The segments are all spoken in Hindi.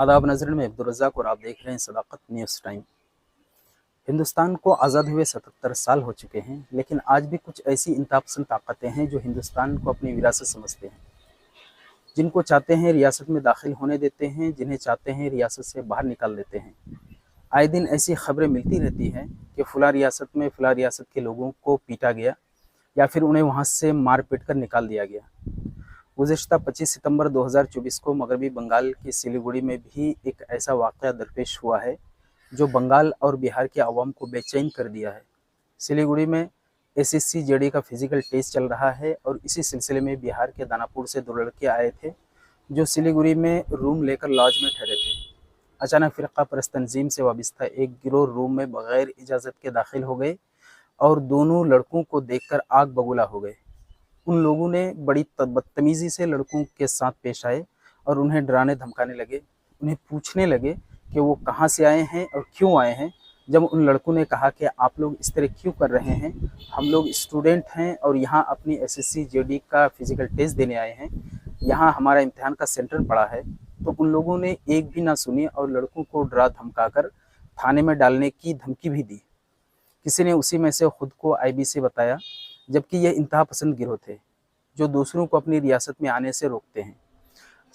आदाब नजरन में अब्दुल रज़ाक और आप देख रहे हैं सदाकत न्यूज़ टाइम। हिंदुस्तान को आज़ाद हुए 77 साल हो चुके हैं, लेकिन आज भी कुछ ऐसी इंतहापसंद ताकतें हैं जो हिंदुस्तान को अपनी विरासत समझते हैं, जिनको चाहते हैं रियासत में दाखिल होने देते हैं, जिन्हें चाहते हैं रियासत से बाहर निकाल देते हैं। आए दिन ऐसी खबरें मिलती रहती हैं कि फ़लाँ रियासत में फ़लाँ रियासत के लोगों को पीटा गया या फिर उन्हें वहाँ से मार पीट कर निकाल दिया गया। गुज़िश्ता 25 सितंबर 2024 को मगरबी बंगाल की सिलीगुड़ी में भी एक ऐसा वाक़या दरपेश हुआ है जो बंगाल और बिहार के अवाम को बेचैन कर दिया है। सिलीगुड़ी में एसएससी जेडी का फिजिकल टेस्ट चल रहा है और इसी सिलसिले में बिहार के दानापुर से 2 लड़के आए थे जो सिलीगुड़ी में रूम लेकर लॉज में ठहरे थे। अचानक फ़िरक़ा परस्त तंजीम से वाबस्ता एक गिरोह रूम में बग़ैर इजाज़त के दाखिल हो गए और दोनों लड़कों को देखकर आग बबूला हो गए। उन लोगों ने बड़ी बदतमीज़ी से लड़कों के साथ पेश आए और उन्हें डराने धमकाने लगे। उन्हें पूछने लगे कि वो कहाँ से आए हैं और क्यों आए हैं। जब उन लड़कों ने कहा कि आप लोग इस तरह क्यों कर रहे हैं, हम लोग स्टूडेंट हैं और यहाँ अपनी एसएससी जेडी का फिज़िकल टेस्ट देने आए हैं, यहाँ हमारा इम्तिहान का सेंटर पड़ा है, तो उन लोगों ने एक भी ना सुनी और लड़कों को डरा धमका कर थाने में डालने की धमकी भी दी। किसी ने उसी में से खुद को आईबीसी बताया, जबकि ये इंतहा पसंद गिरोह थे जो दूसरों को अपनी रियासत में आने से रोकते हैं।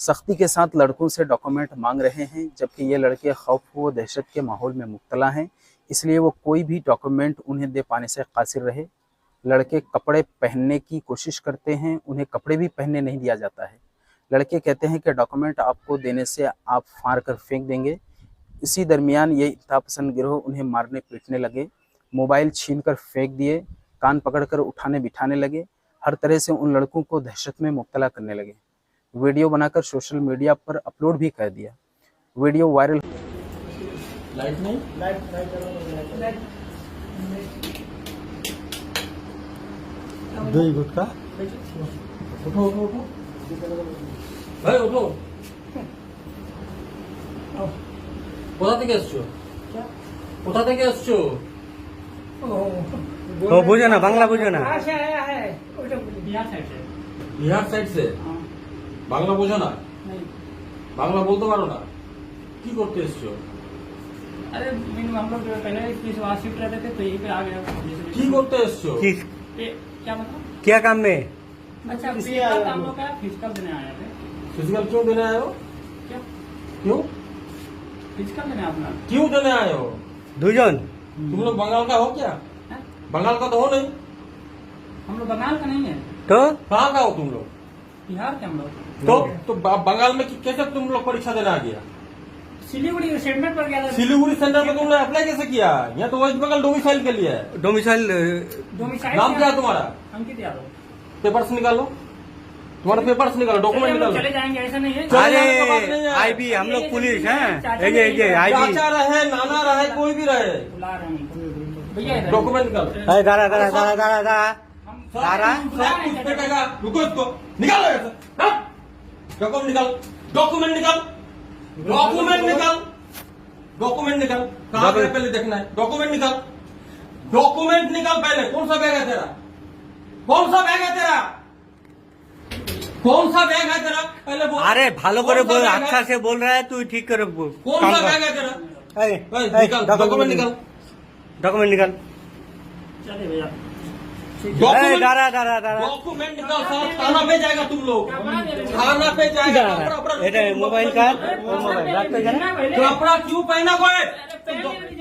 सख्ती के साथ लड़कों से डॉक्यूमेंट मांग रहे हैं, जबकि ये लड़के खौफ व दहशत के माहौल में मुब्तला हैं, इसलिए वो कोई भी डॉक्यूमेंट उन्हें दे पाने से कासिर रहे। लड़के कपड़े पहनने की कोशिश करते हैं, उन्हें कपड़े भी पहनने नहीं दिया जाता है। लड़के कहते हैं कि डॉक्यूमेंट आपको देने से आप फाड़ कर फेंक देंगे। इसी दरमियान ये इंतहा पसंद गिरोह उन्हें मारने पीटने लगे, मोबाइल छीन कर फेंक दिए, कान पकड़कर उठाने बिठाने लगे, हर तरह से उन लड़कों को दहशत में मुब्तला करने लगे। वीडियो बनाकर सोशल मीडिया पर अपलोड भी कर दिया। Video viral. लाइट नहीं, लाइट दो ही गुटका। उठो उठो उठो भाई, उठो। কোথা থেকে এসছো? কোথা থেকে এসছো? ও বুঝো না, বাংলা বুঝো না। बिहार साइड से বাংলা বোঝো না? বাংলা বলতে পারো না? কি করতে এসছো? अरे हम लोग पहले वहाँ शिफ्ट रहते थे तो यहीं पे आ गया। কি করতে এসছো? क्या मतलब? क्या काम में? अच्छा फिजिकल हम लोग का फिजिकल देने आए थे। फिजिकल क्यों देने आए हो? क्या क्यों फिजिकल देने अपना? क्यों देने आए हो? দুজন। तुम लोग बंगाल का हो क्या? हैं? बंगाल का तो हो नहीं। हम लोग बंगाल का नहीं है, তো कहाँ का हो तुम लोग? बिहार के हम लोग। तो बंगाल में कैसे तुम लोग परीक्षा देने आ गया? सिलीगुड़ी स्टेटमेंट पर गया था। सिलीगुड़ी सेंटर में तुमने अप्लाई कैसे किया? यहाँ तो वेस्ट बंगाल डोमिसाइल के लिए है। ডোমিসাইল नाम क्या है तुम्हारा? अंकित यादव। पेपर्स निकालो, तुम्हारा पेपर्स निकालो, डॉक्यूमेंट चले हम लोग निकालो। चले जाएंगे, ऐसा नहीं है। चले अरे जाने का बात नहीं है। आईबी हम लोग पुलिस हैं। ये आईबी चाचा रहे, नाना रहे, कोई भी रहे, बुला रहे हैं हमको। भैया इधर। डॉक्यूमेंट निकालो। अरे दारा दारा दारा दारा दारा हम दारा सब कुछ बैठेगा। रुको इसको, निकालो ऐसे। हाँ? डॉक्यूमेंट निकाल, डॉक्यूमेंट निकाल, डॉक्यूमेंट निकाल, डॉक्यूमेंट निकाल। कहाँ पे पहले देखना है? डॉक्यूमेंट निकाल, डॉक्यूमेंट निकाल पहले। कौन सा बैग है तेरा? कौन सा बैग है तेरा? कौन सा बैग है तेरा? पहले बोल। अरे ভালো করে कौन सा बोल, बैग है? अच्छा से बोल रहा है तू, ठीक करे बोल। कौन सा बैग है तेरा? निकाल, डॉक्यूमेंट निकाल, डॉक्यूमेंट निकाल। चले भैया। डॉक्यूमेंट दारा दारा दारा डॉक्यूमेंट निकाल। साला थाना पे जाएगा तुम लोग, थाना पे जाएगा। এটা মোবাইল কার ও মোবাইল রাখতে জানে। कपड़ा क्यों पहना कोई?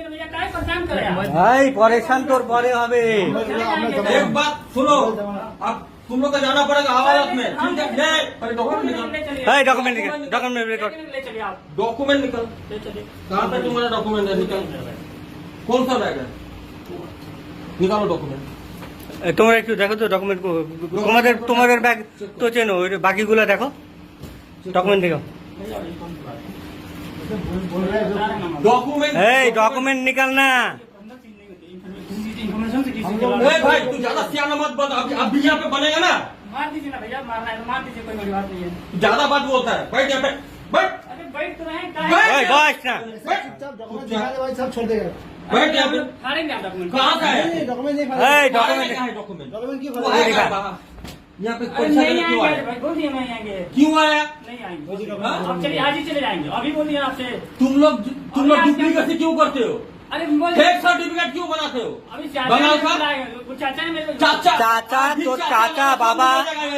भैया काय परेशान करे आप? ভাই পরেশান তোর পরে হবে। एक बात सुनो, अब तुम लोग को जाना पड़ेगा अदालत में, ठीक है? ले, पहले डॉक्यूमेंट निकाल, এই ডকুমেন্ট নিকাল, ডকুমেন্ট রেকর্ড। ले चलिए आप, डॉक्यूमेंट निकाल। ले चलिए। कहाँ पे तुम्हारा डॉक्यूमेंट है? निकाल। कौन सा बैग है? निकालो डॉक्यूमेंट। তোমরা একটু দেখো তো ডকুমেন্ট, তোমাদের তোমাদের ব্যাগ তো চেনো, ওই বাকিগুলো দেখো, ডকুমেন্ট দেখো। डॉक्यूमेंट এই ডকুমেন্ট निकाल ना। इन्फॉर्मेशन से किसी को ए भाई, तू ज्यादा सियाना मत बन। अभी यहाँ पे बनेगा ना, मार दीजिए ना भैया, मारना है तो मार दीजिए, कोई बड़ी बात नहीं है। ज्यादा बात बोलता है। बैठ यहाँ पे, बैठ, अरे बैठ तो रहे बैठ। ওই বস না। बैठ, डॉक्यूमेंट दिखा दे भाई, सब छोड़ देगा। बैठ यहाँ पे। फाड़ेंगे आप डॉक्यूमेंट। कहाँ का है? नहीं, डॉक्यूमेंट नहीं এই फाड़ेगा। ডকুমেন্ट कहाँ है डॉक्यूमेंट? डॉक्यूमेंट क्यों वो फाड़ेगा? है दिखा। कहाँ? यहाँ पे अरे परीक्षा नहीं देने क्यों आएंगे आया? भाई, बोल दिया नहीं आएंगे। क्यों आया? नहीं आएंगे। हाँ? अब चलिए आज ही चले जाएंगे, अभी बोल दिया आपसे। तुम लोग डुप्लीकेसी क्यों करते हो? अरे बोल फेक सर्टिफिकेट क्यों बनाते हो? अभी चाचा बंगाल ने का बुलाया, वो चाचा ने मेरे को चाचा चाचा तो चाचा बाबा,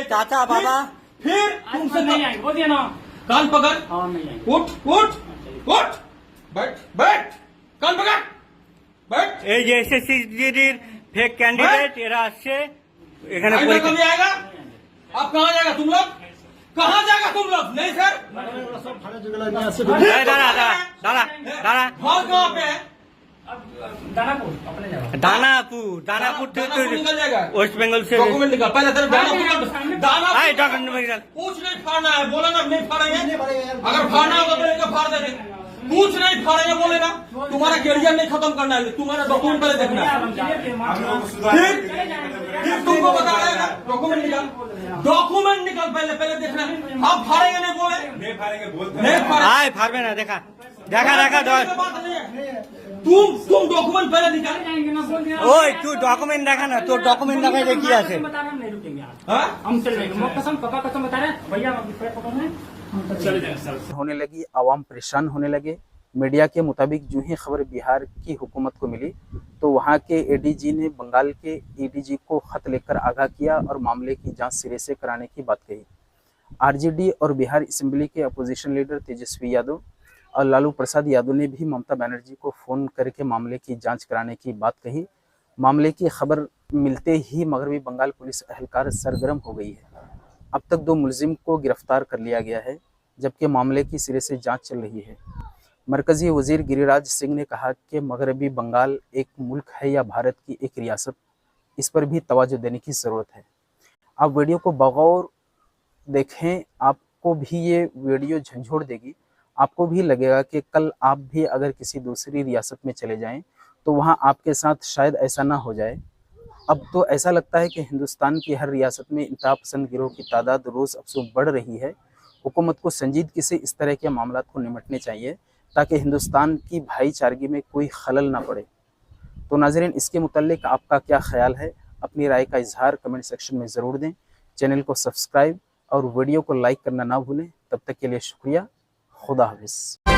चाचा बाबा। फिर आज तुमसे नहीं आएंगे, बोल दिया ना। कान पकड़, हाँ नहीं आएंगे। उठ उठ उठ, बैठ बैठ, कान पकड़, बैठ। এই যে এসএসসিজির ফেক ক্যান্ডিডেট এরা আসছে এখানে आएगा পরীক্ষা कभी आएगा? अब कहाँ जाएगा तुम लोग? कहाँ जाएगा तुम लोग? नहीं सर, सब थाने जगह यहाँ से এই দাঁড়া দাঁড়া দাঁড়া দাঁড়া भाग कहाँ पे है? अब दानापुर अपने जगह। दानापुर থেকে दानापुर निकल जाएगा। ওয়েস্ট বেঙ্গল से डॉक्यूमेंट निकाल, पहले तेरे दानापुर আয় दानापुर ডকুমেন্ট নিকাল। कुछ नहीं फाड़ना है, बोला ना नहीं फाड़ेंगे। नहीं फाड़ेंगे यार। अगर फाड़ना होगा तो इनका फाड़ देंगे। कुछ नहीं फाड़ेंगे बोलेगा। तुम्हारा कैरियर नहीं खत्म करना है, तुम्हारा डॉक्यूमेंट पहले देखना है। फिर तुमको बता रहेगा डॉक्यूमेंट निकाल, डॉक्यूमेंट निकाल, पहले पहले देखना है। आप फाड़ेंगे नहीं बोले, नहीं फाड़ेंगे, আয় পারবে না দেখা দেখা দেখা बात नहीं है। तुम डॉक्यूमेंट पहले निकाल। जाएंगे ना, बोल दिया। ওই তুই ডকুমেন্ট দেখা না, তোর ডকুমেंट দেখাই যে কি আছে। बता रहे हम नहीं रुकेंगे आज। हाँ? हम चले जाएंगे, मोह कसम पापा कसम बता रहे हैं, भैया हम दूसरे पकड़ रहे हैं, हम तो चले जाएंगे सर। होने लगी, आवाम परेशान होने लगे। मीडिया के मुताबिक जो ही खबर बिहार की हुकूमत को मिली तो वहां के एडीजी ने बंगाल के ईडीजी को खत लेकर आगाह किया और मामले की जांच सिरे से कराने की बात कही। आरजेडी और बिहार असेंबली के अपोजिशन लीडर तेजस्वी यादव और लालू प्रसाद यादव ने भी ममता बनर्जी को फ़ोन करके मामले की जांच कराने की बात कही। मामले की खबर मिलते ही मगरबी बंगाल पुलिस एहलकार सरगर्म हो गई है। अब तक 2 मुलजिम को गिरफ्तार कर लिया गया है, जबकि मामले की सिरे से जांच चल रही है। मरकजी वजीर गिरिराज सिंह ने कहा कि मगरबी बंगाल एक मुल्क है या भारत की एक रियासत, इस पर भी तवज्जो देने की ज़रूरत है। आप वीडियो को बगौर देखें, आपको भी ये वीडियो झंझोड़ देगी। आपको भी लगेगा कि कल आप भी अगर किसी दूसरी रियासत में चले जाएं तो वहां आपके साथ शायद ऐसा ना हो जाए। अब तो ऐसा लगता है कि हिंदुस्तान की हर रियासत में इंतहा पसंद गिरोह की तादाद रोज़ अफसों बढ़ रही है। हुकूमत को संजीदगी से इस तरह के मामलों को निपटने चाहिए ताकि हिंदुस्तान की भाईचारगी में कोई खलल ना पड़े। तो नाज़रीन, इसके मुतल्लिक आपका क्या ख्याल है? अपनी राय का इजहार कमेंट सेक्शन में ज़रूर दें। चैनल को सब्सक्राइब और वीडियो को लाइक करना ना भूलें। तब तक के लिए शुक्रिया। खुदा हाफिज़।